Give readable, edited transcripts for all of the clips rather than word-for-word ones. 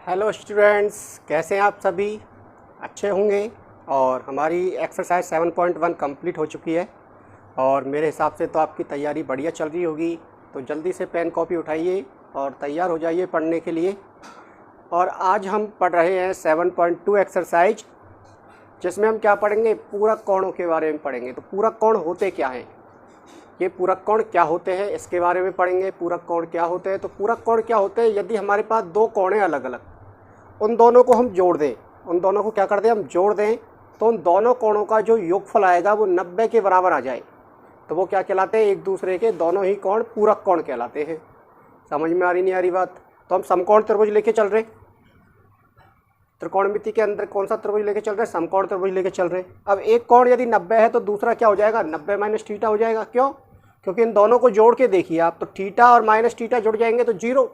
Hello students, कैसे हैं आप सभी? अच्छे होंगे। और हमारी एक्सरसाइज 7.1 कंप्लीट हो चुकी है और मेरे हिसाब से तो आपकी तैयारी बढ़िया चल रही होगी। तो जल्दी से पेन कॉपी उठाइए और तैयार हो जाइए पढ़ने के लिए। और आज हम पढ़ रहे हैं 7.2 एक्सरसाइज, जिसमें हम क्या पढ़ेंगे? पूरक कोणों के बारे में पढ़ेंगे। तो पूरक कोण होते क्या हैं, ये पूरक कोण क्या होते हैं, इसके बारे में पढ़ेंगे। पूरक कोण क्या होते हैं? तो पूरक कोण क्या होते हैं? यदि हमारे पास दो कोण हैं अलग अलग, उन दोनों को हम जोड़ दें, उन दोनों को क्या कर दें, हम जोड़ दें, तो उन दोनों कोणों का जो योगफल आएगा वो 90 के बराबर आ जाए, तो वो क्या कहलाते हैं? एक दूसरे के दोनों ही कोण पूरक कोण कहलाते हैं। समझ में आ रही नहीं आ रही बात? तो हम समकोण त्रिभुज लेके चल रहे, त्रिकोणमिति के अंदर कौन सा त्रिभुज लेके चल रहे हैं? समकोण त्रिभुज लेके चल रहे। अब एक कोण यदि 90 है तो दूसरा क्या हो जाएगा? 90 माइनस थीटा हो जाएगा। क्यों? क्योंकि इन दोनों को जोड़ के देखिए आप, तो थीटा और माइनस थीटा जुड़ जाएंगे तो 0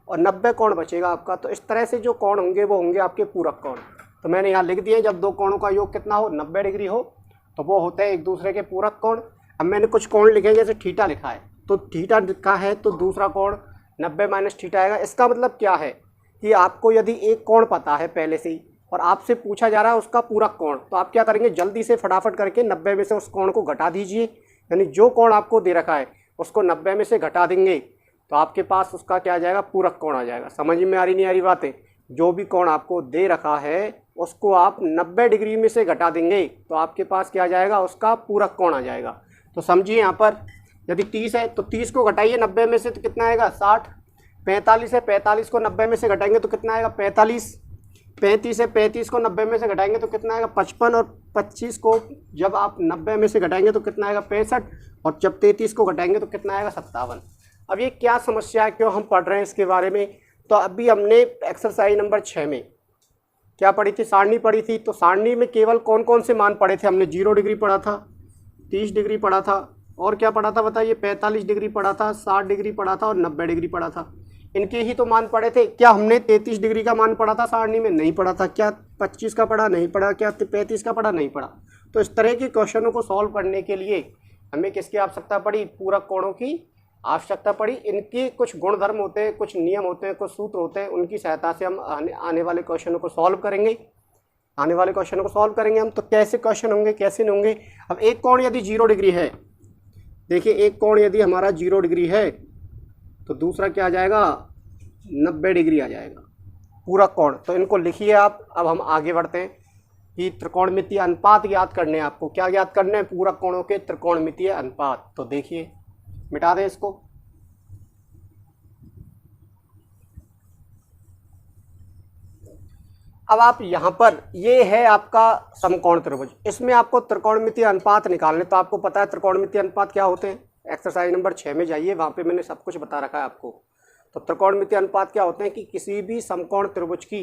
और 90 कोण बचेगा आपका। तो इस तरह से जो कोण होंगे वो होंगे आपके पूरक कोण। तो मैंने यहाँ लिख दिए, जब दो कोणों का योग कितना हो, 90 डिग्री हो, तो वो होते हैं एक दूसरे के पूरक कोण। अब मैंने कुछ कोण लिखे, जैसे थीटा लिखा है, तो थीटा लिखा है तो दूसरा कोण 90 माइनस थीटा आएगा। इसका मतलब क्या है कि आपको यदि एक कोण पता है पहले से ही और आपसे पूछा जा रहा है उसका पूरक कोण, तो आप क्या करेंगे? जल्दी से फटाफट करके 90 में से उस कोण को घटा दीजिए। यानी जो कोण आपको दे रखा है उसको 90 में से घटा देंगे तो आपके पास उसका क्या आ जाएगा? पूरक कोण आ जाएगा। समझ में आ रही नहीं आ रही बातें? जो भी कोण आपको दे रखा है उसको आप 90 डिग्री में से घटा देंगे तो आपके पास क्या आ जाएगा? उसका पूरक कोण आ जाएगा। तो समझिए, यहाँ पर यदि 30 है तो 30 को घटाइए 90 में से तो कितना आएगा? 60। 45 है, 45 को 90 में से घटाएंगे तो कितना आएगा? 45। 35 है, 35 को 90 में से घटाएंगे तो कितना आएगा? 55। और 25 को जब आप 90 में से घटाएंगे तो कितना आएगा? 65। और जब 33 को घटाएंगे तो कितना आएगा? 57। अब ये क्या समस्या है, क्यों हम पढ़ रहे हैं इसके बारे में? तो अभी हमने एक्सरसाइज नंबर 6 में क्या पढ़ी थी? सारणी पढ़ी थी। तो सारणी में केवल कौन कौन से मान पढ़े थे हमने? 0 डिग्री पढ़ा था, 30 डिग्री पढ़ा था, और क्या पढ़ा था बताइए? 45 डिग्री पढ़ा था, 60 डिग्री पढ़ा था और 90 डिग्री पढ़ा था। इनके ही तो मान पढ़े थे। क्या हमने 33 डिग्री का मान पढ़ा था सारणी में? नहीं पढ़ा था। क्या 25 का पढ़ा? नहीं पढ़ा। क्या 35 का पढ़ा? नहीं पढ़ा। तो इस तरह के क्वेश्चनों को सॉल्व करने के लिए हमें किसकी आवश्यकता पड़ी? पूरक कोणों की आवश्यकता पड़ी। इनके कुछ गुणधर्म होते हैं, कुछ नियम होते हैं, कुछ सूत्र होते हैं, उनकी सहायता से हम आने वाले क्वेश्चनों को सॉल्व करेंगे। हम तो कैसे क्वेश्चन होंगे, कैसे नहीं होंगे? अब एक कोण यदि 0 डिग्री है, देखिए एक कोण यदि हमारा 0 डिग्री है तो दूसरा क्या आ जाएगा? 90 डिग्री आ जाएगा पूरक कोण। तो इनको लिखिए आप। अब हम आगे बढ़ते हैं कि त्रिकोणमितीय अनुपात ज्ञात करने हैं आपको। क्या ज्ञात करने हैं? पूरक कोणों के त्रिकोणमितीय अनुपात। तो देखिए, मिटा दें इसको। अब आप यहाँ पर, ये है आपका समकोण त्रिभुज, इसमें आपको त्रिकोणमितीय अनुपात निकालने। तो आपको पता है त्रिकोणमितीय अनुपात क्या होते हैं? एक्सरसाइज नंबर 6 में जाइए, वहाँ पे मैंने सब कुछ बता रखा है आपको। तो त्रिकोणमितीय अनुपात क्या होते हैं कि किसी भी समकोण त्रिभुज की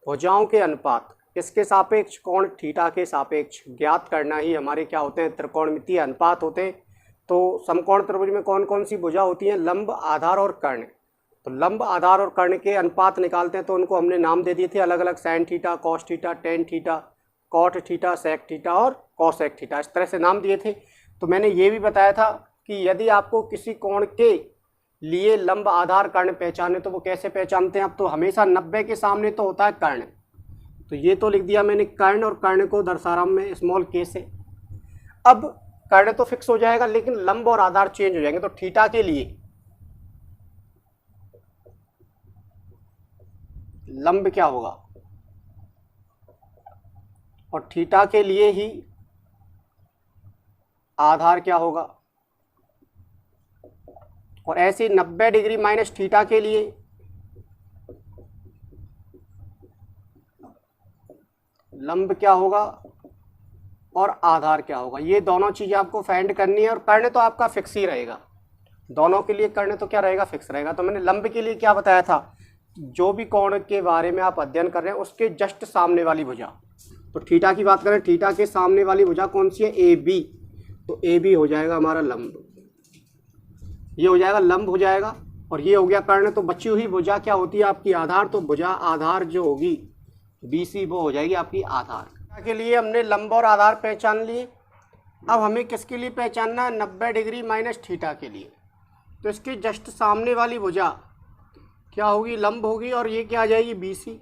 भुजाओं के अनुपात किसके सापेक्ष? कोण थीटा के सापेक्ष ज्ञात करना ही हमारे क्या होते हैं? त्रिकोणमितीय अनुपात होते हैं। तो समकोण त्रिभुज में कौन कौन सी भुजा होती हैं? लंब, आधार और कर्ण। तो लंब, आधार और कर्ण के अनुपात निकालते हैं तो उनको हमने नाम दे दिए थे अलग अलग, sine theta, cos theta, tan theta, cot theta, sec theta और कॉसेक थीटा, इस तरह से नाम दिए थे। तो मैंने ये भी बताया था कि यदि आपको किसी कोण के लिए लंब, आधार, कर्ण पहचाने तो वो कैसे पहचानते हैं? अब तो हमेशा 90 के सामने तो होता है कर्ण। तो ये तो लिख दिया मैंने कर्ण, और कर्ण को दर्शा रहा हूं मैं स्मॉल के से। अब कर्ण तो फिक्स हो जाएगा, लेकिन लंब और आधार चेंज हो जाएंगे। तो थीटा के लिए लंब क्या होगा और थीटा के लिए ही आधार क्या होगा? और ऐसे 90 डिग्री माइनस थीटा के लिए लंब क्या होगा और आधार क्या होगा? ये दोनों चीजें आपको फाइंड करनी है। और कर्ण तो आपका फिक्स ही रहेगा, दोनों के लिए कर्ण तो क्या रहेगा? फिक्स रहेगा। तो मैंने लंब के लिए क्या बताया था? जो भी कोण के बारे में आप अध्ययन कर रहे हैं उसके जस्ट सामने वाली भुजा। तो थीटा की बात करें, थीटा के सामने वाली भुजा कौन सी है? A B. तो ए बी हो जाएगा हमारा लंब, ये हो जाएगा लंब हो जाएगा। और ये हो गया कर्ण। तो बची हुई भुजा क्या होती है आपकी? आधार। तो भुजा आधार जो होगी बी सी, वो हो जाएगी आपकी आधार। के लिए हमने लंब और आधार पहचान लिए। अब हमें किसके लिए पहचानना है? 90 डिग्री माइनस थीटा के लिए। तो इसके जस्ट सामने वाली भुजा क्या होगी, लंब होगी, और ये क्या आ जाएगी, BC।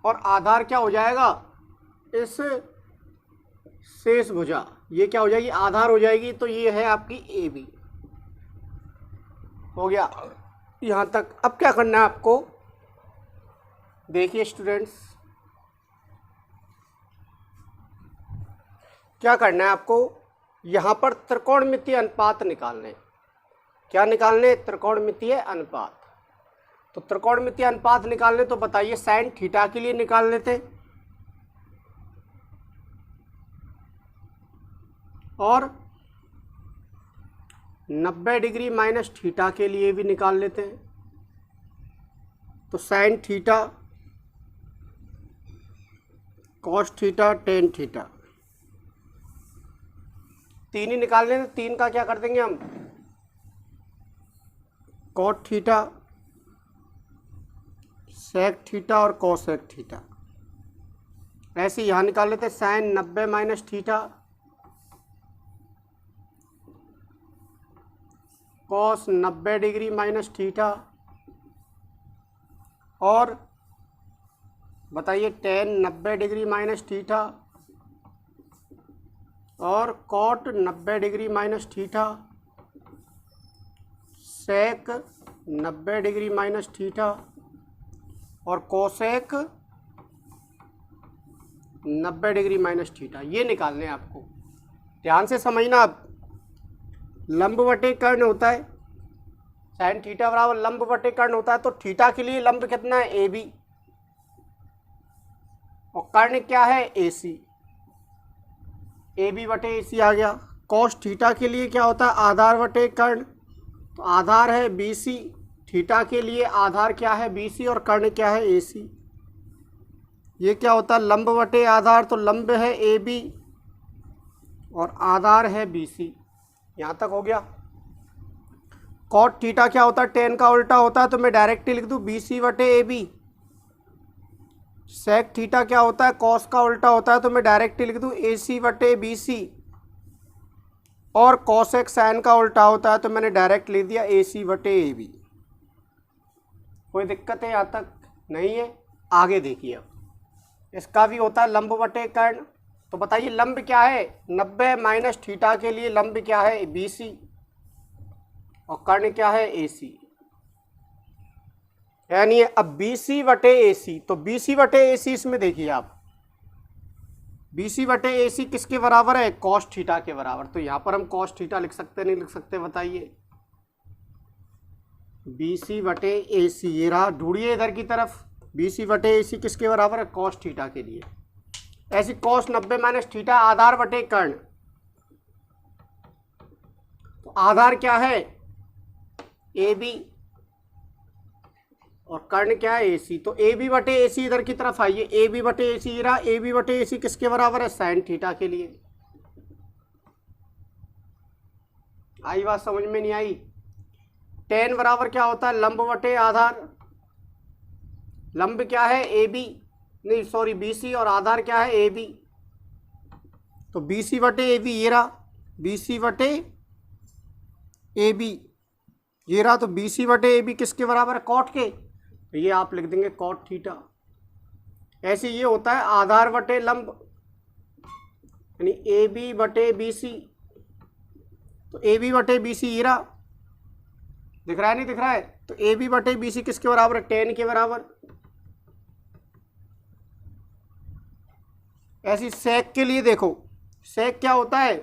और आधार क्या हो जाएगा, इस शेष भुजा, ये क्या हो जाएगी, आधार हो जाएगी। तो ये है आपकी AB। हो गया यहाँ तक। अब क्या करना है आपको, देखिए स्टूडेंट्स, क्या करना है आपको, यहाँ पर त्रिकोणमितीय अनुपात निकालने। क्या निकालने, त्रिकोणमितीय अनुपात। तो त्रिकोणमितीय अनुपात निकालने, तो बताइए साइन थीटा के लिए निकाल लेते, और 90 डिग्री माइनस थीटा के लिए भी निकाल लेते हैं। तो sign theta, cos theta, tan theta, तीन ही निकालने हैं। तीन का क्या कर देंगे हम, कॉट थीटा, सेक थीटा और कोसेक थीटा। ऐसे यहाँ निकाल लेते हैं, sine 90 minus theta, cos 90 degree minus theta, और बताइए टेन 90 डिग्री माइनस थीटा, और cot 90 degree minus theta, sec 90 degree minus theta, और कोसेक 90 डिग्री माइनस थीटा। ये निकालने हैं आपको, ध्यान से समझना। अब लंब बटे कर्ण होता है, साइन थीटा बराबर लंब बटे कर्ण होता है। तो थीटा के लिए लंब कितना है, AB, और कर्ण क्या है, AC। AB बटे AC आ गया। कॉस थीटा के लिए क्या होता है, आधार बटे कर्ण। तो आधार है BC, थीटा के लिए आधार क्या है, BC, और कर्ण क्या है, AC। ये क्या होता है, लंब बटे आधार। तो लंब है AB और आधार है BC। यहाँ तक हो गया। कॉट थीटा क्या होता है, टेन का उल्टा होता है। तो मैं डायरेक्ट लिख दूँ BC बटे AB। सेक थीटा क्या होता है, कॉस का उल्टा होता है। तो मैं डायरेक्ट लिख दूँ AC बटे BC। और कॉसेक साइन का उल्टा होता है, तो मैंने डायरेक्ट लिख दिया AC बटे AB। कोई दिक्कत है यहाँ तक, नहीं है। आगे देखिए, अब इसका भी होता है लंब बटे कर्ण। तो बताइए लंब क्या है, 90 माइनस थीटा के लिए लंब क्या है, BC, और कर्ण क्या है, AC। यानी अब BC बटे AC, तो BC बटे AC इसमें देखिए आप, BC बटे AC किसके बराबर है, कॉस थीटा के बराबर। तो यहाँ पर हम कॉस थीटा लिख सकते नहीं लिख सकते, बताइए। BC बटे AC, ये रहा, ढूंढिए इधर की तरफ। BC बटे AC किसके बराबर है, कॉस थीटा के लिए। ऐसी कॉस 90 माइनस थीटा आधार बटे कर्ण। तो आधार क्या है, AB, और कर्ण क्या है, AC। तो AB बटे AC इधर की तरफ आइए, AB बटे AC ये रहा। AB बटे AC किसके बराबर है, साइन थीटा के लिए। आई बात समझ में नहीं आई। टेन बराबर क्या होता है, लंब बटे आधार। लंब क्या है, AB, नहीं सॉरी BC, और आधार क्या है, AB। तो BC बटे AB ये रहा, BC बटे AB ये रहा। तो BC बटे AB किसके बराबर है, कॉट के। तो ये आप लिख देंगे कॉट थीटा। ऐसे ये होता है आधार बटे लंब, यानी AB बटे BC। तो AB बटे BC ये रहा, दिख रहा है नहीं दिख रहा है। तो AB बटे BC किसके बराबर है, 10 के बराबर। ऐसी सेक के लिए देखो, सेक क्या होता है,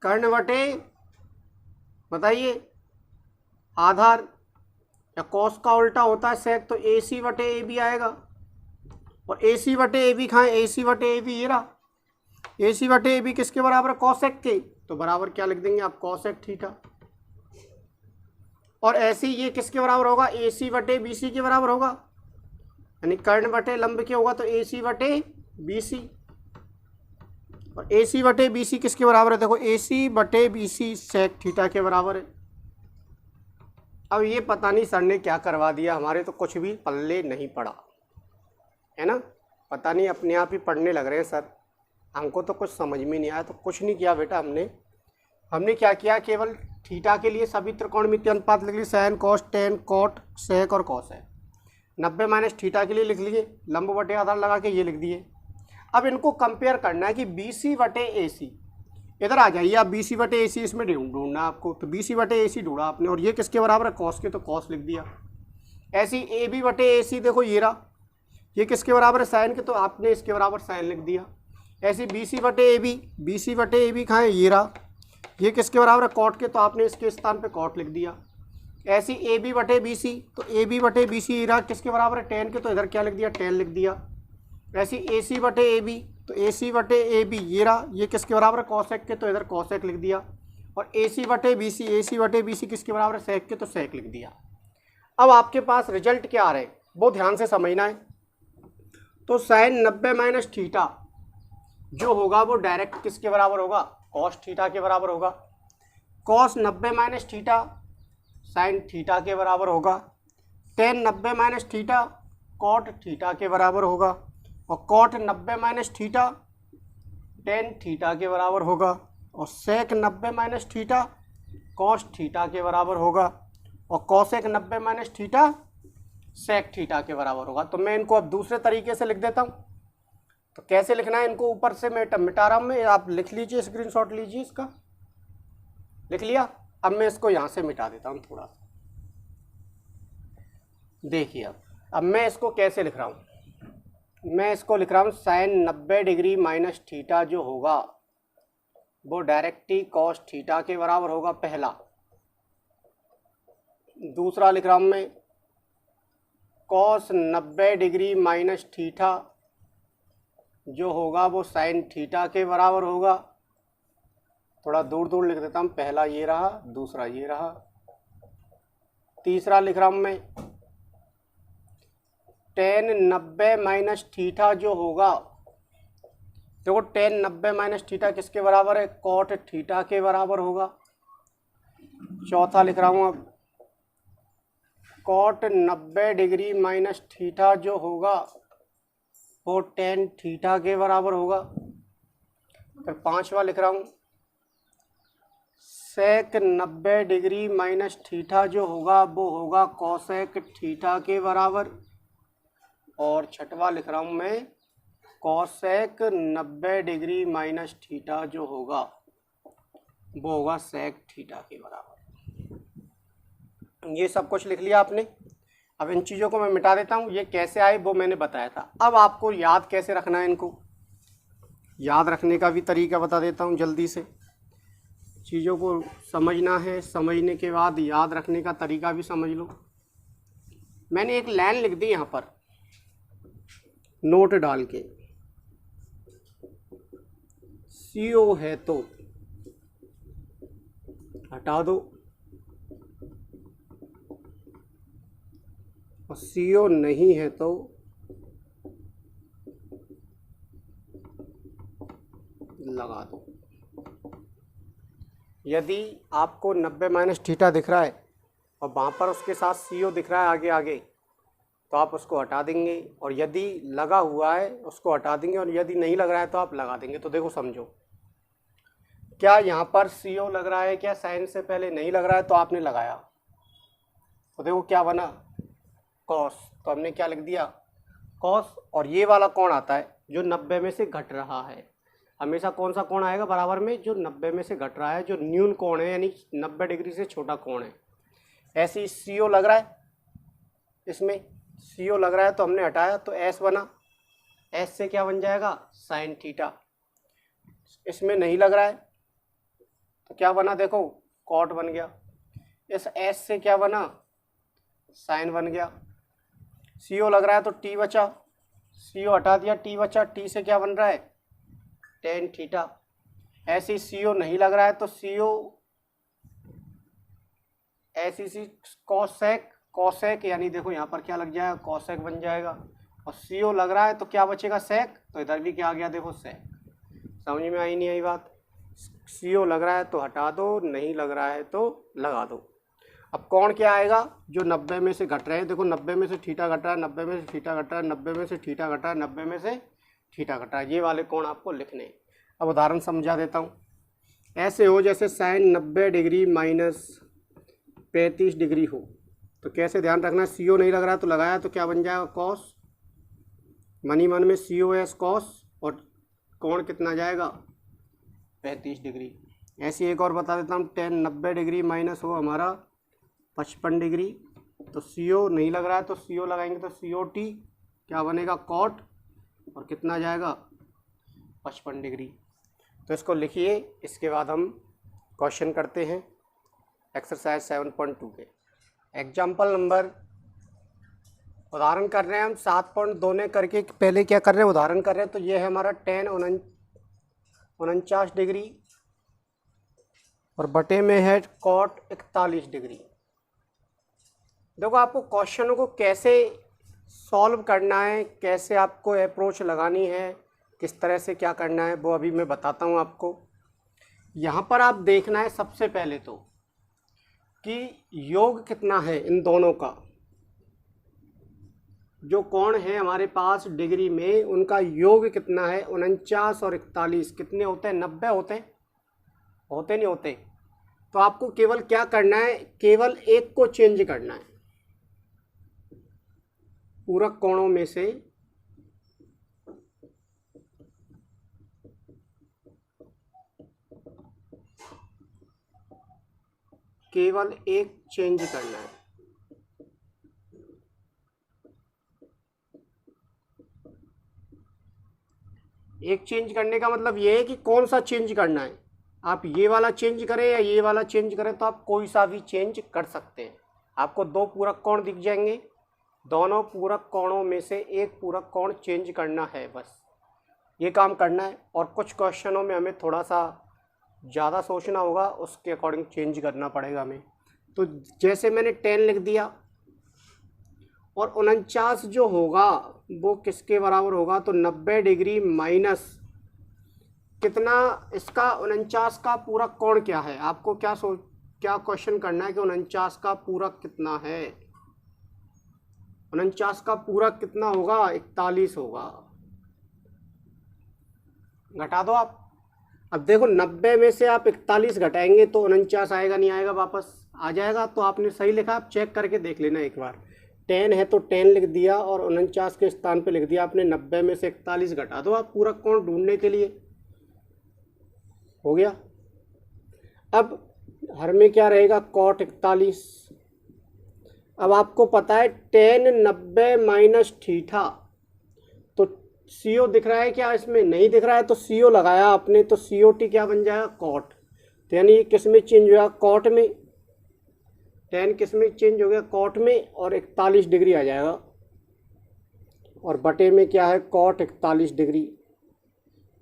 कर्ण बटे, बताइए, आधार, या कॉस का उल्टा होता है सेक। तो AC बटे AB आएगा, और AC बटे AB कहाँ है, AC बटे AB ये रहा। AC बटे AB किसके बराबर है, कॉसेक के। तो बराबर क्या लिख देंगे आप, कॉसेक थीटा। और ऐसे ये किसके बराबर होगा, AC बटे BC के बराबर होगा, यानी कर्ण बटे लंब के होगा। तो AC बटे BC, और AC बटे BC किसके बराबर है, देखो AC बटे BC सेक थीटा के बराबर है। अब ये पता नहीं सर ने क्या करवा दिया, हमारे तो कुछ भी पल्ले नहीं पड़ा है ना, पता नहीं अपने आप ही पढ़ने लग रहे हैं सर, हमको तो कुछ समझ में नहीं आया। तो कुछ नहीं किया बेटा, हमने क्या किया, केवल थीटा के लिए सभी त्रिकोणमितीय अनुपात लिख लिए, sine cos tan cot sec और कॉसेक। 90 माइनस थीटा के लिए लिख लिए, लंब बटे आधार लगा के ये लिख दिए। अब इनको कंपेयर करना है कि बी सी बटे ए सी, इधर आ जाइए आप, बी सी बटे ए सी इसमें ढूंढना आपको, तो बी सी बटे ए सी ढूंढा आपने, और ये किसके बराबर है, कॉस के, तो कॉस लिख दिया। ऐसी ए बी बटे ए सी, देखो ये रहा, ये किसके बराबर है, साइन के, तो आपने इसके बराबर साइन लिख दिया। ऐसी बी सी बटे ए बी, बी सी बटे ए बी कहाँ है, ये रहा, ये किसके बराबर है, कॉट के, तो आपने इसके स्थान पे कॉट लिख दिया। ऐसी ए बी बटे बी सी, तो ए बी बटे बी सी रहा किसके बराबर है, टेन के, तो इधर क्या लिख दिया, टेन लिख दिया। ऐसी ए सी बटे ए बी, तो ए सी बटे ए बी ये रहा, ये किसके बराबर है, कॉसेक के, तो इधर कॉसेक लिख दिया। और ए सी बटे बी सी, ए सी बटे बी सी किसके बराबर है, सेक के, तो सेक लिख दिया। अब आपके पास रिजल्ट क्या आ रहे हैं वो ध्यान से समझना है। तो साइन 90 माइनस थीटा जो होगा वो डायरेक्ट किसके बराबर होगा, कॉस थीटा के बराबर होगा। Cos 90 minus theta sine theta के बराबर होगा। Tan 90 minus theta cot theta के बराबर होगा। और cot 90 minus theta tan theta के बराबर होगा। और sec 90 minus theta cos theta के बराबर होगा। और cosec 90 minus theta sec theta के बराबर होगा। तो मैं इनको अब दूसरे तरीके से लिख देता हूँ। तो कैसे लिखना है इनको, ऊपर से मैं मिटा रहा हूँ, मैं, आप लिख लीजिए, स्क्रीनशॉट लीजिए इसका, लिख लिया। अब मैं इसको यहाँ से मिटा देता हूँ थोड़ा सा, देखिए अब मैं इसको कैसे लिख रहा हूँ। मैं इसको लिख रहा हूँ साइन 90 डिग्री माइनस थीटा जो होगा वो डायरेक्टली कॉस थीटा के बराबर होगा, पहला। दूसरा लिख रहा हूँ मैं कॉस 90 डिग्री माइनस थीटा जो होगा वो साइन थीटा के बराबर होगा। थोड़ा दूर दूर लिख देता हूँ, पहला ये रहा, दूसरा ये रहा। तीसरा लिख रहा हूँ मैं टेन 90 माइनस थीटा जो होगा, देखो टेन 90 माइनस थीटा किसके बराबर है, कॉट थीटा के बराबर होगा। चौथा लिख रहा हूँ अब कॉट 90 डिग्री माइनस थीटा जो होगा वो टेन थीटा के बराबर होगा। फिर पांचवा लिख रहा हूँ सेक 90 डिग्री माइनस थीटा जो होगा वो होगा कॉसेक थीटा के बराबर। और छठवा लिख रहा हूँ मैं कॉसेक 90 डिग्री माइनस थीटा जो होगा वो होगा सेक थीटा के बराबर। ये सब कुछ लिख लिया आपने। अब इन चीज़ों को मैं मिटा देता हूँ। ये कैसे आए वो मैंने बताया था। अब आपको याद कैसे रखना है, इनको याद रखने का भी तरीका बता देता हूँ जल्दी से। चीज़ों को समझना है, समझने के बाद याद रखने का तरीका भी समझ लो। मैंने एक लाइन लिख दी यहाँ पर नोट डाल के, CO है तो हटा दो और CO नहीं है तो लगा दो। यदि आपको 90 माइनस थीटा दिख रहा है और वहाँ पर उसके साथ CO दिख रहा है आगे आगे, तो आप उसको हटा देंगे। और यदि लगा हुआ है उसको हटा देंगे, और यदि नहीं लग रहा है तो आप लगा देंगे। तो देखो समझो, क्या यहाँ पर CO लग रहा है, क्या साइन से पहले नहीं लग रहा है, तो आपने लगाया तो देखो क्या बना, कॉस। तो हमने क्या लिख दिया, कॉस। और ये वाला कौन आता है जो 90 में से घट रहा है। हमेशा कौन सा कोण आएगा बराबर में, जो 90 में से घट रहा है, जो न्यून कोण है, यानी 90 डिग्री से छोटा कोण है। ऐसे ही CO लग रहा है, इसमें CO लग रहा है तो हमने हटाया तो S बना। S से क्या बन जाएगा, साइन थीटा। इसमें नहीं लग रहा है तो क्या बना, देखो कॉट बन गया। इस S से क्या बना, साइन बन गया। CO लग रहा है तो T बचा, CO हटा दिया, T बचा। T से क्या बन रहा है, टेन थीटा। ऐसी CO नहीं लग रहा है तो CO ऐसी सी कॉसेक, कॉसेक यानी देखो यहाँ पर क्या लग जाएगा, कॉसेक बन जाएगा। और CO लग रहा है तो क्या बचेगा, सेक। तो इधर भी क्या आ गया, देखो सेक। समझ में आई नहीं आई बात। CO लग रहा है तो हटा दो, नहीं लग रहा है तो लगा दो। अब कौन क्या आएगा, जो 90 में से घट रहे हैं। देखो 90 में से थीटा घट रहा है, 90 में से थीटा घट रहा है, 90 में से थीटा घट रहा है, 90 में से थीटा घट रहा है। ये वाले कोण आपको लिखने हैं। अब उदाहरण समझा देता हूँ। ऐसे हो जैसे साइन 90 डिग्री माइनस 35 डिग्री हो, तो कैसे ध्यान रखना, CO नहीं लग रहा तो लगाया तो क्या बन जाएगा कॉस, मनी मन में COS कॉस, और कोण कितना जाएगा 35 डिग्री। ऐसी एक और बता देता हूँ, tan 90 डिग्री माइनस हो हमारा 55 डिग्री, तो CO नहीं लग रहा है तो CO लगाएंगे तो COT क्या बनेगा कॉट, और कितना जाएगा 55 डिग्री। तो इसको लिखिए, इसके बाद हम क्वेश्चन करते हैं एक्सरसाइज 7.2 के एग्जाम्पल नंबर, उदाहरण कर रहे हैं हम 7.2 ने करके, पहले क्या कर रहे हैं उदाहरण कर रहे हैं, तो ये है हमारा tan 49 डिग्री और बटे में है कॉट 41 डिग्री। देखो आपको क्वेश्चनों को कैसे सॉल्व करना है, कैसे आपको अप्रोच लगानी है, किस तरह से क्या करना है, वो अभी मैं बताता हूँ आपको। यहाँ पर आप देखना है सबसे पहले तो कि योग कितना है इन दोनों का, जो कोण है हमारे पास डिग्री में उनका योग कितना है, 49 और 41 कितने होते हैं, 90 होते नहीं होते। तो आपको केवल क्या करना है, केवल एक को चेंज करना है, पूरक कोणों में से केवल एक चेंज करना है। एक चेंज करने का मतलब ये है कि कौन सा चेंज करना है, आप ये वाला चेंज करें या ये वाला चेंज करें, तो आप कोई सा भी चेंज कर सकते हैं। आपको दो पूरक कोण दिख जाएंगे, दोनों पूरक कोणों में से एक पूरक कोण चेंज करना है, बस ये काम करना है। और कुछ क्वेश्चनों में हमें थोड़ा सा ज़्यादा सोचना होगा, उसके अकॉर्डिंग चेंज करना पड़ेगा हमें। तो जैसे मैंने 10 लिख दिया, और 49 जो होगा वो किसके बराबर होगा, तो 90 डिग्री माइनस कितना, इसका 49 का पूरक कोण क्या है, आपको क्या क्वेश्चन करना है कि 49 का पूरक कितना है। 49 का पूरक कितना होगा, 41 होगा, घटा दो आप। अब देखो 90 में से आप 41 घटाएंगे तो 49 आएगा, नहीं आएगा, वापस आ जाएगा। तो आपने सही लिखा, आप चेक करके देख लेना एक बार। 10 है तो 10 लिख दिया और 49 के स्थान पे लिख दिया आपने। 90 में से 41 घटा दो आप पूरक कोण ढूंढने के लिए, हो गया। अब हर में क्या रहेगा, कॉट 41। अब आपको पता है tan 90 माइनस थीटा, तो CO दिख रहा है क्या, इसमें नहीं दिख रहा है, तो CO लगाया आपने, तो COT क्या बन जाएगा, कॉट। तो यानी किस में चेंज हो गया, कॉट में। tan किस में चेंज हो गया, कॉट में, और 41 डिग्री आ जाएगा। और बटे में क्या है, कॉट 41 डिग्री।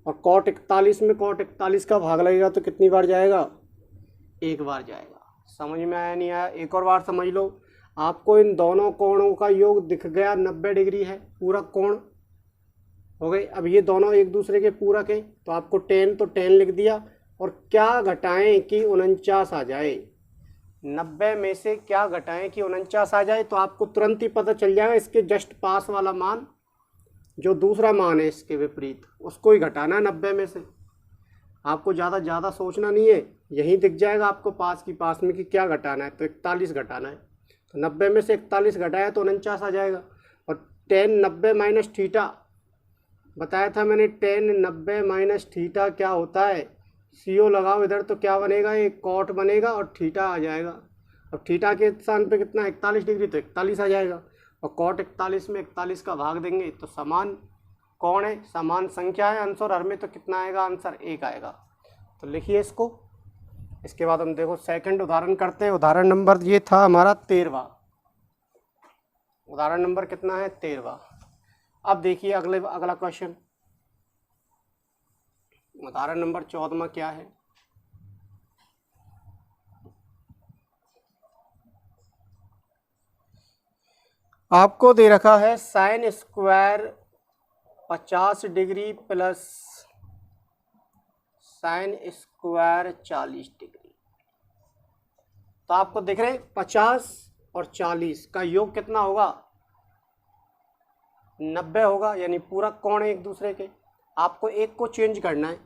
और कॉट 41 में कॉट 41 का भाग लगेगा तो कितनी बार जाएगा, एक बार जाएगा। समझ में आया नहीं आया, एक और बार समझ लो। आपको इन दोनों कोणों का योग दिख गया, 90 डिग्री है पूरक कोण, हो गए। अब ये दोनों एक दूसरे के पूरक हैं, तो आपको 10 तो 10 लिख दिया, और क्या घटाएं कि 49 आ जाए। 90 में से क्या घटाएं कि 49 आ जाए, तो आपको तुरंत ही पता चल जाएगा इसके जस्ट पास वाला मान, जो दूसरा मान है इसके विपरीत, उसको ही घटाना है 90 में से। आपको ज़्यादा सोचना नहीं है, यहीं दिख जाएगा आपको पास की पास में कि क्या घटाना है, तो 41 घटाना है। तो 90 में से 41 घटाया तो 49 आ जाएगा। और tan 90 माइनस थीटा बताया था मैंने, tan 90 माइनस थीटा क्या होता है, CO लगाओ इधर तो क्या बनेगा, एक कॉट बनेगा और थीटा आ जाएगा। अब थीटा के स्थान पे कितना, 41 डिग्री, तो 41 आ जाएगा। और कॉट 41 में 41 का भाग देंगे तो समान कौन है, समान संख्या है आंसर हर में, तो कितना आएगा, आंसर 1 आएगा। तो लिखिए इसको। इसके बाद हम देखो सेकंड उदाहरण करते हैं। उदाहरण नंबर ये था हमारा 13वां। उदाहरण नंबर कितना है, 13वां। अब देखिए अगला क्वेश्चन, उदाहरण नंबर 14वां क्या है। आपको दे रखा है sine square 50 degree plus sine square 40 degree. तो आपको दिख रहे 50 और 40 का योग कितना होगा, 90 होगा, यानी पूरक कोण है एक दूसरे के। आपको एक को चेंज करना है,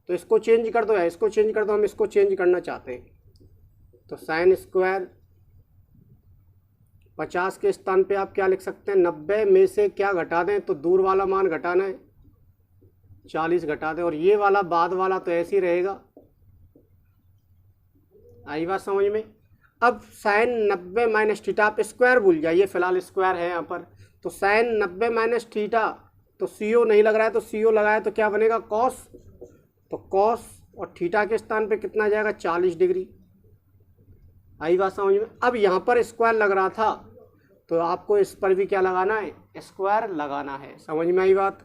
तो इसको चेंज कर दो या इसको चेंज कर दो, हम इसको चेंज करना चाहते हैं। तो साइन स्क्वायर 50 के स्थान पे आप क्या लिख सकते हैं, 90 में से क्या घटा दें, तो दूर वाला मान घटाना है, 40 घटा दें, और ये वाला बाद वाला तो ऐसे ही रहेगा। आई बात समझ में। अब साइन 90 माइनस थीटा, आप स्क्वायर भूल जाइए, फिलहाल स्क्वायर है यहाँ पर। तो साइन 90 माइनस थीटा, तो CO नहीं लग रहा है तो CO लगाए तो क्या बनेगा, कॉस। तो कॉस और थीटा के स्थान पे कितना आ जाएगा, 40 डिग्री। आई बात समझ में। अब यहाँ पर स्क्वायर लग रहा था तो आपको इस पर भी क्या लगाना है, स्क्वायर लगाना है। समझ में आई बात।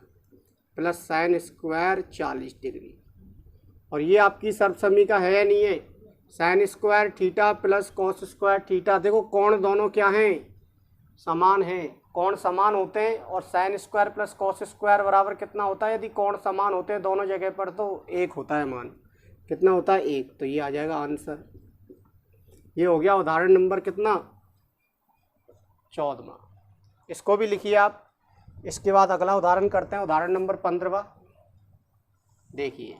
प्लस साइन स्क्वायर 40 डिग्री, और ये आपकी सर्वसमीका है या नहीं है, sine square theta plus cos square theta. देखो कोण दोनों क्या हैं, समान है। कोण समान होते हैं और sine square plus cos square बराबर कितना होता है, यदि कोण समान होते हैं दोनों जगह पर तो 1 होता है मान। कितना होता है, 1। तो ये आ जाएगा आंसर। ये हो गया उदाहरण नंबर कितना, 14वां। इसको भी लिखिए आप। इसके बाद अगला उदाहरण करते हैं, उदाहरण नंबर 15वां। देखिए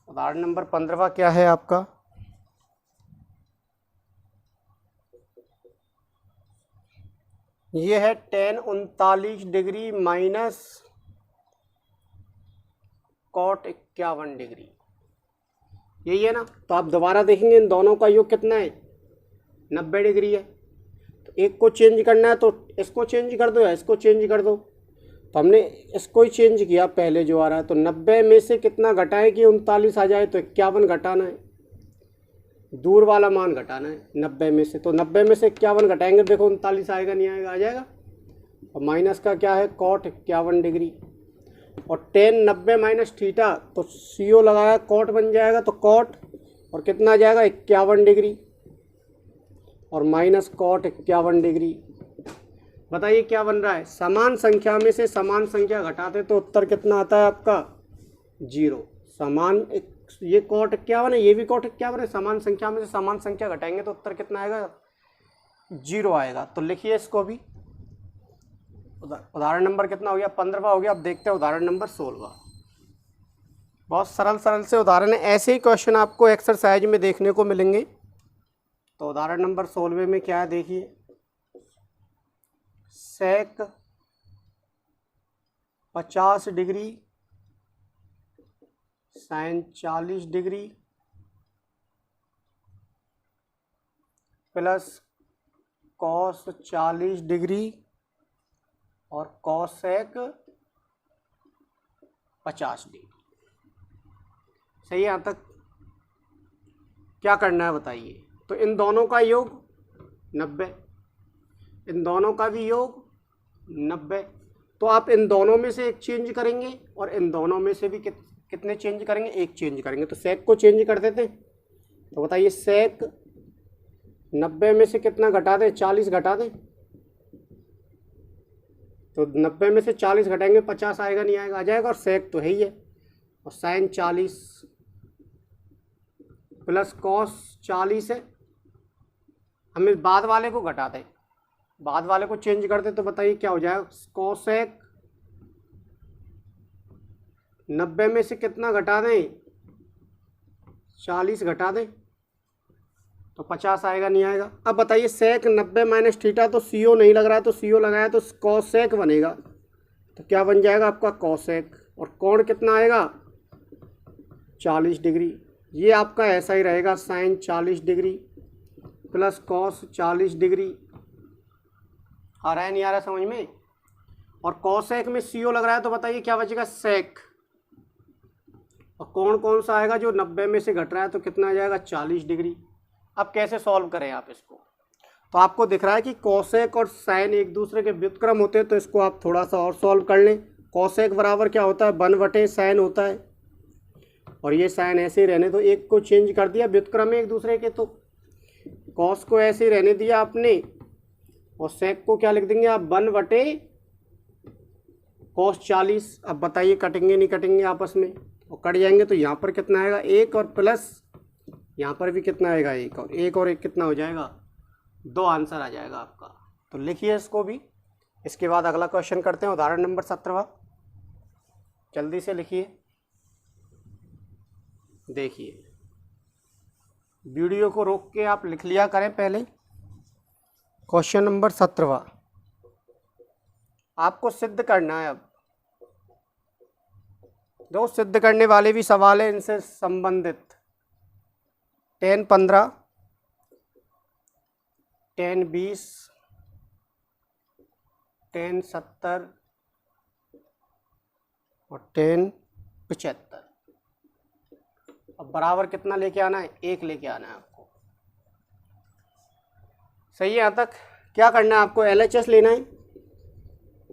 उदाहरण नंबर 15वां क्या है आपका, ये है tan 39 degree minus cot 51 degree, यही है ना। तो आप दोबारा देखेंगे इन दोनों का योग कितना है, 90 डिग्री है। तो एक को चेंज करना है तो इसको चेंज कर दो या इसको चेंज कर दो। तो हमने इसको ही चेंज किया पहले जो आ रहा है। तो 90 में से कितना घटाए कि 39 आ जाए, तो 51 घटाना है, दूर वाला मान घटाना है 90 में से। तो 90 में से 51 घटाएंगे, देखो 39 आएगा नहीं आएगा, आ जाएगा। और माइनस का क्या है, कॉट 51 डिग्री। और tan 90 माइनस थीटा, तो CO लगाया कॉट बन जाएगा, तो कॉट और कितना आ जाएगा 51 डिग्री और माइनस कॉट 51 डिग्री। बताइए क्या बन रहा है, समान संख्या में से समान संख्या घटाते तो उत्तर कितना आता है आपका, 0। समान ये कॉट 51 है, ये भी कॉट 51 है, समान संख्या में से समान संख्या घटाएंगे तो उत्तर कितना आएगा, 0 आएगा। तो लिखिए इसको भी। उदाहरण नंबर कितना हो गया, 15वां हो गया। अब देखते हैं उदाहरण नंबर 16वां। बहुत सरल सरल से उदाहरण है, ऐसे ही क्वेश्चन आपको एक्सरसाइज में देखने को मिलेंगे। तो उदाहरण नंबर 16वें में क्या है, देखिए सेक 50 degree sine 40 degree plus cos 40 degree और कॉसेक 50 डिग्री। सही है यहाँ तक। क्या करना है बताइए। तो इन दोनों का योग 90, इन दोनों का भी योग 90। तो आप इन दोनों में से एक चेंज करेंगे और इन दोनों में से भी कितने चेंज करेंगे, एक चेंज करेंगे। तो सेक को चेंज कर देते। तो बताइए सेक 90 में से कितना घटा दें, 40 घटा दें। तो 90 में से 40 घटाएंगे 50 आएगा नहीं आएगा, आ जाएगा। और सेक तो है ही है। और साइन 40 प्लस कॉस 40 है, हम इस बाद वाले को घटा दें, बाद वाले को चेंज कर दें। तो बताइए क्या हो जाएगा, कॉसेक 90 में से कितना घटा दें, 40 घटा दें, तो 50 आएगा नहीं आएगा। अब बताइए सेक 90 माइनस थीटा, तो CO नहीं लग रहा है तो CO लगाया तो कॉसेक बनेगा। तो क्या बन जाएगा आपका कॉसेक। और कोण कितना आएगा, 40 डिग्री। ये आपका ऐसा ही रहेगा, sine 40 degree plus cos 40 degree. आ रहा है नहीं आ रहा समझ में। और कॉसेक में CO लग रहा है तो बताइए क्या बचेगा, सेक। और कोण कौन सा आएगा, जो 90 में से घट रहा है, तो कितना आ जाएगा, 40 डिग्री। अब कैसे सॉल्व करें आप इसको। तो आपको दिख रहा है कि कॉसेक और साइन एक दूसरे के व्युत्क्रम होते हैं, तो इसको आप थोड़ा सा और सॉल्व कर लें। कॉसेक बराबर क्या होता है, 1/sin होता है। और ये साइन ऐसे ही रहने दो, एक को चेंज कर दिया, व्युत्क्रम है एक दूसरे के, तो कॉस को ऐसे ही रहने दिया आपने। और सेक को क्या लिख देंगे आप, 1/cos 40। अब बताइए कटेंगे नहीं कटेंगे आपस में, और कट जाएंगे तो यहाँ पर कितना आएगा, 1 और प्लस यहाँ पर भी कितना आएगा, 1 और 1 और 1 कितना हो जाएगा, 2 आंसर आ जाएगा आपका। तो लिखिए इसको भी। इसके बाद अगला क्वेश्चन करते हैं, उदाहरण नंबर 17वां। जल्दी से लिखिए। देखिए, वीडियो को रोक के आप लिख लिया करें पहले। क्वेश्चन नंबर 17 आपको सिद्ध करना है। अब दो सिद्ध करने वाले भी सवाल है इनसे संबंधित। 10 15, 10 20, 10 70 और 10 75। अब बराबर कितना लेके आना है? 1 लेके आना है आपको। सही है? यहाँ तक क्या करना है आपको? LHS लेना है।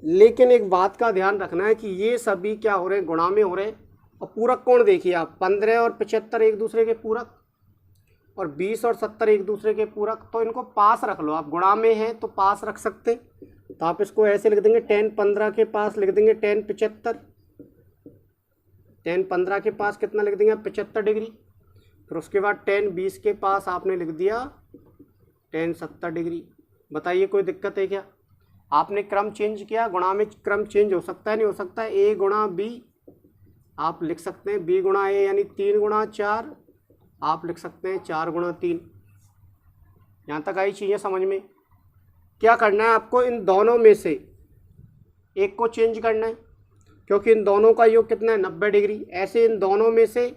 लेकिन एक बात का ध्यान रखना है कि ये सभी क्या हो रहे हैं? गुणा में हो रहे हैं। और पूरक कोण देखिए आप, 15 और 75 एक दूसरे के पूरक, और 20 और 70 एक दूसरे के पूरक। तो इनको पास रख लो आप, गुणा में है तो पास रख सकते। तो आप इसको ऐसे लिख देंगे, 10 15 के पास लिख देंगे 10 75। 10 15 के पास कितना लिख देंगे? 75 डिग्री। फिर उसके बाद 10 20 के पास आपने लिख दिया 10 70 डिग्री। बताइए कोई दिक्कत है क्या? आपने क्रम चेंज किया, गुणा में क्रम चेंज हो सकता है नहीं हो सकता है? A गुणा B आप लिख सकते हैं, B गुणा A यानी 3 गुणा 4 आप लिख सकते हैं 4 गुणा 3। यहाँ तक आई चीज़ें समझ में? क्या करना है आपको? इन दोनों में से एक को चेंज करना है, क्योंकि इन दोनों का योग कितना है? 90 डिग्री। ऐसे इन दोनों में से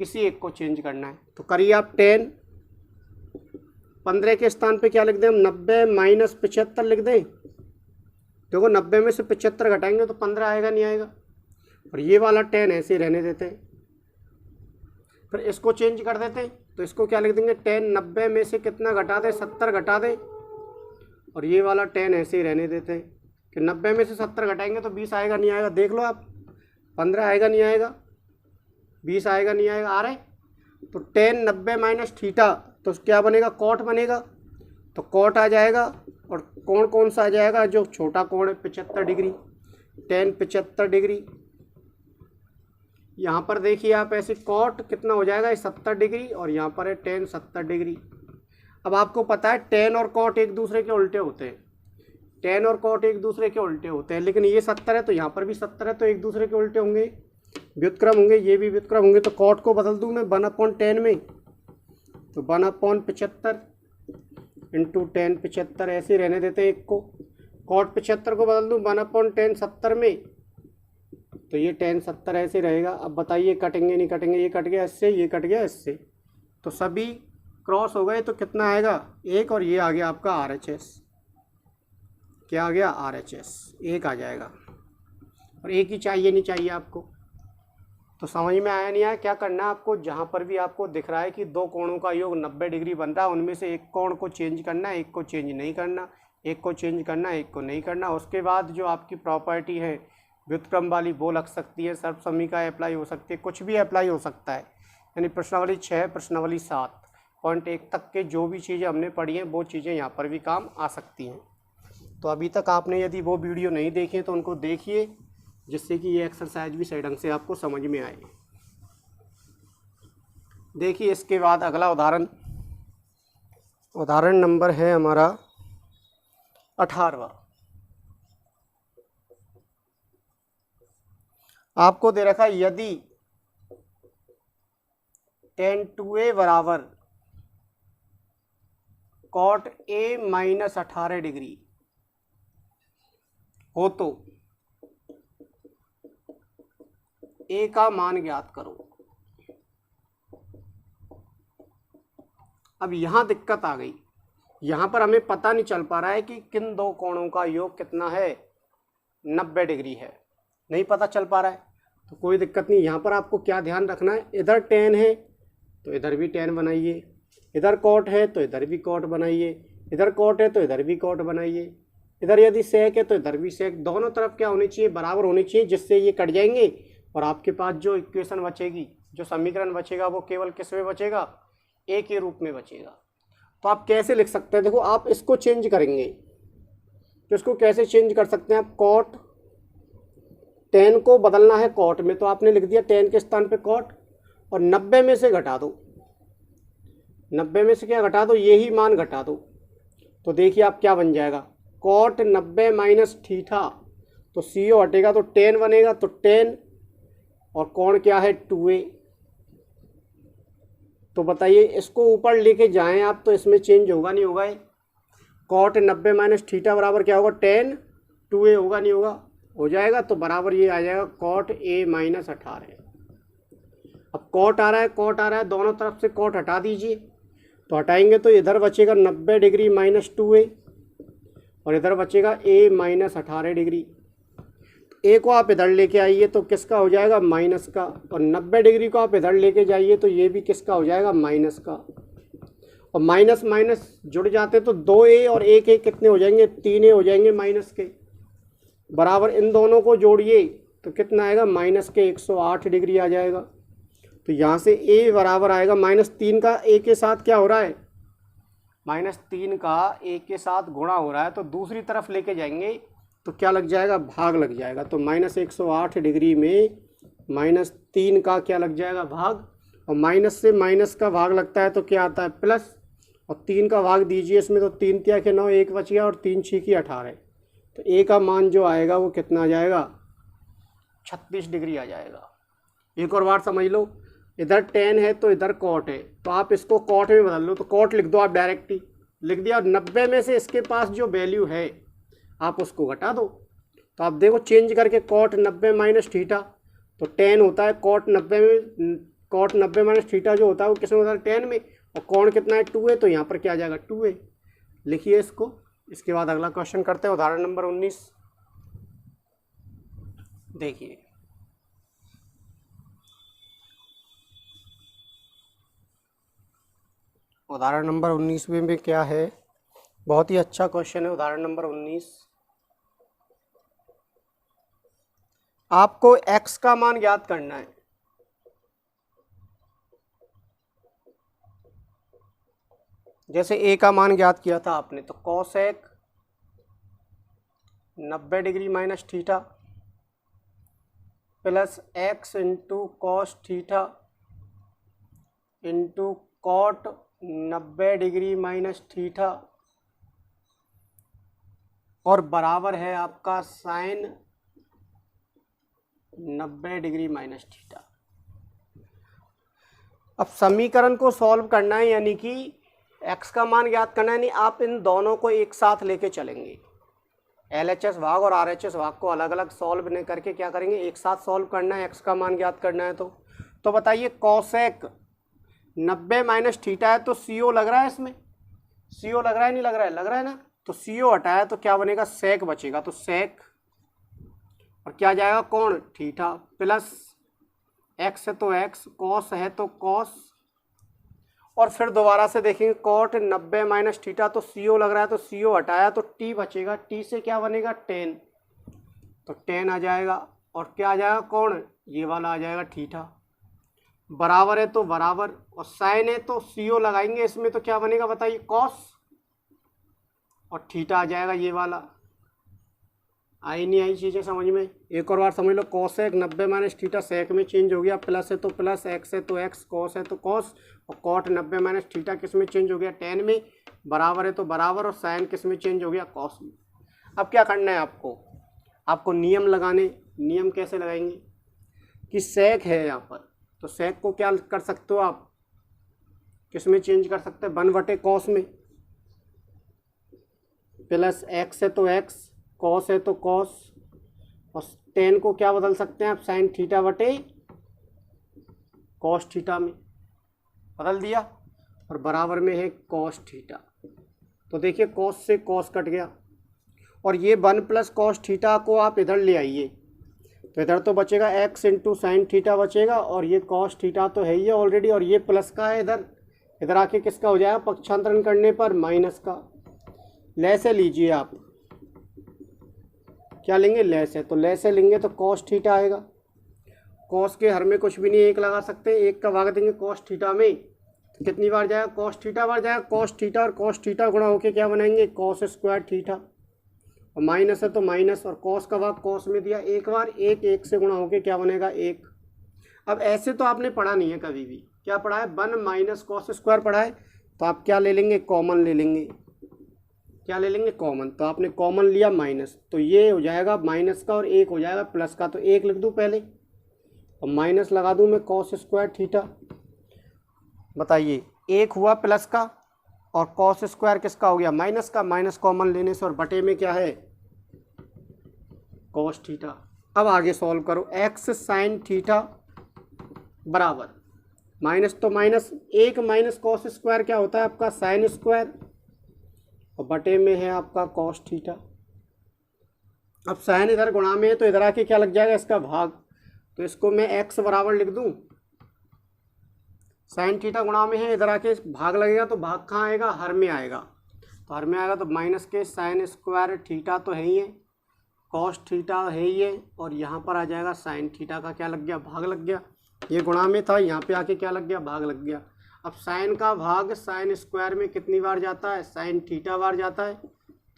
किसी एक को चेंज करना है। तो करिए आप, 10 15 के स्थान पे क्या लिख दें हम? 90 माइनस 75 लिख दें। देखो 90 में से 75 घटाएंगे तो 15 आएगा नहीं आएगा? और ये वाला 10 ऐसे ही रहने देते हैं। फिर इसको चेंज कर देते हैं, तो इसको क्या लिख देंगे? 10 90 में से कितना घटा दें? 70 घटा दें। और ये वाला 10 ऐसे ही रहने देते हैं कि 90 में से 70 घटाएंगे तो 20 आएगा नहीं आएगा? देख लो आप, 15 आएगा नहीं आएगा? 20 आएगा नहीं आएगा? आ रहे? तो 10 90 माइनस थीटा, तो क्या बनेगा? कॉट बनेगा। तो कॉट आ जाएगा। और कोण कौन सा आ जाएगा? जो छोटा कोण है 75 डिग्री। 10 75 डिग्री। यहाँ पर देखिए आप, ऐसे कॉट कितना हो जाएगा? 70 डिग्री। और यहाँ पर है 10 70 डिग्री। अब आपको पता है 10 और कॉट एक दूसरे के उल्टे होते हैं। 10 और कॉट एक दूसरे के उल्टे होते हैं, लेकिन ये 70 है तो यहाँ पर भी 70 है, तो एक दूसरे के उल्टे होंगे, व्युत्क्रम होंगे, ये भी व्युत्क्रम होंगे। तो कॉट को बदल दूँ मैं 1/10 में, तो 1/75 इंटू 10 75 ऐसे रहने देते हैं एक को। कॉट 75 को बदल दूँ 1/10 70 में, तो ये 10 70 ऐसे रहेगा। अब बताइए कटेंगे नहीं कटेंगे? ये कट गया इससे, ये कट गया इससे, तो सभी क्रॉस हो गए। तो कितना आएगा? 1। और ये आ गया आपका RHS। क्या आ गया? RHS 1 आ जाएगा। और एक ही चाहिए नहीं चाहिए आपको? तो समझ में आया नहीं आया? क्या करना है आपको? जहाँ पर भी आपको दिख रहा है कि दो कोणों का योग 90 डिग्री बन रहा है, उनमें से एक कोण को चेंज करना है, एक को चेंज नहीं करना, एक को चेंज करना, एक को नहीं करना। उसके बाद जो आपकी प्रॉपर्टी है व्युत्क्रम वाली वो लग सकती है, सर्व समीका अप्लाई हो सकती है, कुछ भी अप्लाई हो सकता है। यानी प्रश्नावली 6 प्रश्नावली 7 पॉइंट 1 तक के जो भी चीज़ें हमने पढ़ी हैं वो चीज़ें यहाँ पर भी काम आ सकती हैं। तो अभी तक आपने यदि वो वीडियो नहीं देखे तो उनको देखिए, जिससे कि ये एक्सरसाइज भी सही ढंग से आपको समझ में आए। देखिए इसके बाद अगला उदाहरण नंबर है हमारा 18वां। आपको दे रखा यदि tan 2a बराबर cot a माइनस 18 डिग्री हो तो a का मान ज्ञात करो। अब यहाँ दिक्कत आ गई, यहाँ पर हमें पता नहीं चल पा रहा है कि किन दो कोणों का योग कितना है? 90 डिग्री है, नहीं पता चल पा रहा है। तो कोई दिक्कत नहीं, यहाँ पर आपको क्या ध्यान रखना है? इधर tan है तो इधर भी tan बनाइए, इधर cot है तो इधर भी cot बनाइए, इधर cot है तो इधर भी cot बनाइए, इधर यदि sec है तो इधर भी sec। दोनों तरफ क्या होनी चाहिए? बराबर होनी चाहिए, जिससे ये कट जाएंगे और आपके पास जो इक्वेशन बचेगी, जो समीकरण बचेगा, वो केवल किस में बचेगा? a के रूप में बचेगा। तो आप कैसे लिख सकते हैं? देखो आप इसको चेंज करेंगे, तो इसको कैसे चेंज कर सकते हैं आप? cot tan को बदलना है cot में, तो आपने लिख दिया tan के स्थान पे cot, और 90 में से घटा दो। 90 में से क्या घटा दो? यही मान घटा दो। तो देखिए आप क्या बन जाएगा? cot 90 माइनस थीटा, तो CO हटेगा तो tan बनेगा, तो tan और कोण क्या है? 2a। तो बताइए इसको ऊपर लेके जाएं आप तो इसमें चेंज होगा नहीं होगा? ये कॉट 90 माइनस थीटा बराबर क्या होगा? टेन 2a होगा नहीं होगा? हो जाएगा। तो बराबर ये आ जाएगा कॉट a माइनस 18। अब कॉट आ रहा है, कॉट आ रहा है, दोनों तरफ से कॉट हटा दीजिए। तो हटाएंगे तो इधर बचेगा 90 डिग्री माइनस 2a और इधर बचेगा a माइनस 18 डिग्री। तो a को आप इधर लेके आइए तो किसका हो जाएगा? माइनस का। और 90 डिग्री को आप इधर लेके जाइए तो ये भी किसका हो जाएगा? माइनस का। और माइनस माइनस जुड़ जाते तो 2a और 1a कितने हो जाएंगे? 3a हो जाएंगे माइनस के। बराबर इन दोनों को जोड़िए तो कितना आएगा? माइनस के 108 डिग्री आ जाएगा। तो यहाँ से a बराबर आएगा -3 का a के साथ क्या हो रहा है? -3 का a के साथ गुणा हो रहा है। तो दूसरी तरफ लेके जाएंगे तो क्या लग जाएगा? भाग लग जाएगा। तो -108 डिग्री में -3 का क्या लग जाएगा? भाग। और माइनस से माइनस का भाग लगता है तो क्या आता है? प्लस। और 3 का भाग दीजिए इसमें तो 3 तिया के 9, 1 बच गया और 3 6 की 18। तो a का मान जो आएगा वो कितना आ जाएगा? 36 डिग्री आ जाएगा। एक और बार समझ लो, इधर टेन है तो इधर कॉट है, तो आप इसको कॉट में बदल लो। तो कॉट लिख दो आप, डायरेक्ट ही लिख दिया। और 90 में से इसके पास जो वैल्यू है आप उसको घटा दो। तो आप देखो चेंज करके कॉट 90 माइनस थीटा, तो टेन होता है कॉट 90 में। कॉट 90 माइनस थीटा जो होता है वो किस में होता है? टेन में। और कौन कितना है? 2a। तो यहाँ पर क्या आ जाएगा? 2a। लिखिए इसको। इसके बाद अगला क्वेश्चन करते हैं, उदाहरण नंबर 19। देखिए उदाहरण नंबर 19 में क्या है? बहुत ही अच्छा क्वेश्चन है उदाहरण नंबर 19। आपको x का मान ज्ञात करना है। जैसे a का मान ज्ञात किया था आपने, तो cosec 90 degree minus theta plus x into cos theta into cot 90 degree minus theta और बराबर है आपका साइन 90 डिग्री माइनस थीटा। अब समीकरण को सॉल्व करना है, यानी कि x का मान ज्ञात करना है। यानी आप इन दोनों को एक साथ लेके चलेंगे। LHS भाग और RHS भाग को अलग अलग सॉल्व नहीं करके क्या करेंगे? एक साथ सॉल्व करना है। x का मान ज्ञात करना है। तो बताइए कॉसेक 90 माइनस थीटा है तो CO लग रहा है इसमें? CO लग रहा है नहीं लग रहा है? लग रहा है ना। तो CO हटाया तो क्या बनेगा? सेक बचेगा। तो सेक और क्या जाएगा? कौन? थीटा प्लस x है तो x, कॉस है तो कॉस। और फिर दोबारा से देखेंगे कॉट 90 माइनस थीटा, तो CO लग रहा है तो CO हटाया तो t बचेगा। t से क्या बनेगा? 10। तो 10 आ जाएगा। और क्या आ जाएगा? कौन? ये वाला आ जाएगा थीटा। बराबर है तो बराबर, और साइन है तो CO लगाएंगे इसमें तो क्या बनेगा बताइए? कॉस। और थीटा आ जाएगा ये वाला। आई नहीं आई चीज़ें समझ में? एक और बार समझ लो। कॉसेक 90 माइनस थीटा सेक में चेंज हो गया, प्लस है तो प्लस, एक्स है तो एक्स, कॉस है तो कॉस। और कॉट 90 माइनस थीटा किस में चेंज हो गया? 10 में। बराबर है तो बराबर, और साइन किस में चेंज हो गया? कॉस में। अब क्या करना है आपको नियम लगाने। नियम कैसे लगाएंगे? कि सेक है यहाँ पर, तो सेक को क्या कर सकते हो आप? किस में चेंज कर सकते हैं? 1/cos में। प्लस एक्स है तो एक्स, कॉस है तो कॉस। और 10 को क्या बदल सकते हैं आप? साइन थीटा बटे कॉस थीटा में बदल दिया, और बराबर में है कॉस थीटा। तो देखिए कॉस से कॉस कट गया, और ये 1 प्लस कॉस थीटा को आप इधर ले आइए तो इधर तो बचेगा x इंटू साइन थीटा बचेगा, और ये कॉस थीटा तो है ही ऑलरेडी, और ये प्लस का है इधर आके किसका हो जाएगा? पक्षांतरण करने पर माइनस का। ले से लीजिए आप, क्या लेंगे? ले से। तो ले से लेंगे तो कॉस थीटा आएगा। कॉस के हर में कुछ भी नहीं, एक लगा सकते हैं। एक का भाग देंगे कॉस थीटा में तो कितनी बार जाएगा? कॉस थीटा बार जाएगा। कॉस थीटा और कॉस थीटा गुणा होके क्या बनाएंगे? Cos square theta. और माइनस है तो माइनस, और कॉस का भाग कॉस में दिया एक बार, एक से गुणा होके क्या बनेगा? 1। अब ऐसे तो आपने पढ़ा नहीं है कभी भी। क्या पढ़ा है? 1 माइनस कॉस स्क्वायर पढ़ा है। तो आप क्या ले लेंगे? कॉमन ले लेंगे। क्या ले लेंगे? कॉमन। तो आपने कॉमन लिया माइनस, तो ये हो जाएगा माइनस का, और 1 हो जाएगा प्लस का। तो 1 लिख दूँ पहले, और माइनस लगा दूँ मैं कॉस स्क्वायर थीटा। बताइए, एक हुआ प्लस का और कॉस स्क्वायर किसका हो गया, माइनस का, माइनस कॉमन लेने से और बटे में क्या है, कॉस थीटा। अब आगे सॉल्व करो, एक्स साइन थीटा बराबर माइनस तो माइनस, एक माइनस कॉस स्क्वायर क्या होता है आपका साइन स्क्वायर, और बटे में है आपका कॉस थीटा। अब साइन इधर गुणा में है तो इधर आके क्या लग जाएगा, इसका भाग, तो इसको मैं एक्स बराबर लिख दूं, साइन थीटा गुणा में है, इधर आके भाग लगेगा तो भाग कहाँ आएगा, हर में आएगा, तो हर में आएगा तो माइनस के साइन स्क्वायर थीटा तो है ही है, कॉस थीटा है ही है, और यहाँ पर आ जाएगा साइन थीटा का क्या लग गया, भाग लग गया। ये गुणा में था, यहाँ पे आके क्या लग गया, भाग लग गया। अब साइन का भाग साइन स्क्वायर में कितनी बार जाता है, साइन थीटा बार जाता है,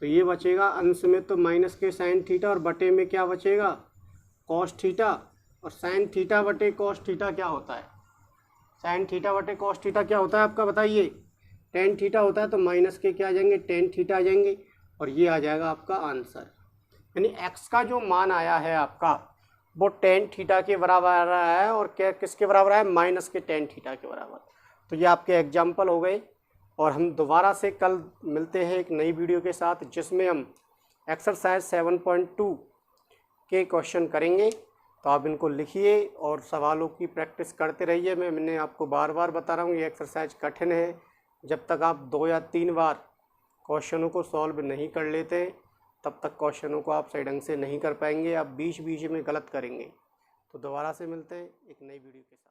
तो ये बचेगा अंश में तो माइनस के साइन थीटा, और बटे में क्या बचेगा, कॉस थीटा। और साइन थीटा बटे कॉस थीटा क्या होता है, साइन थीटा बटे कॉस थीटा क्या होता है आपका, बताइए, टेन थीटा होता है, तो माइनस के क्या आ जाएंगे, टेन थीटा आ जाएंगे, और ये आ जाएगा आपका आंसर। यानी एक्स का जो मान आया है आपका वो टेन थीटा के बराबर आ रहा है, और क्या किसके बराबर है, माइनस के टेन थीटा के बराबर। तो ये आपके एग्जाम्पल हो गए, और हम दोबारा से कल मिलते हैं एक नई वीडियो के साथ, जिसमें हम एक्सरसाइज 7.2 के क्वेश्चन करेंगे। तो आप इनको लिखिए और सवालों की प्रैक्टिस करते रहिए। मैंने आपको बार बार बता रहा हूँ ये एक्सरसाइज कठिन है, जब तक आप 2 या 3 बार क्वेश्चनों को सॉल्व नहीं कर लेते तब तक क्वेश्चनों को आप सही ढंग से नहीं कर पाएंगे, आप बीच बीच में गलत करेंगे। तो दोबारा से मिलते हैं एक नई वीडियो के साथ।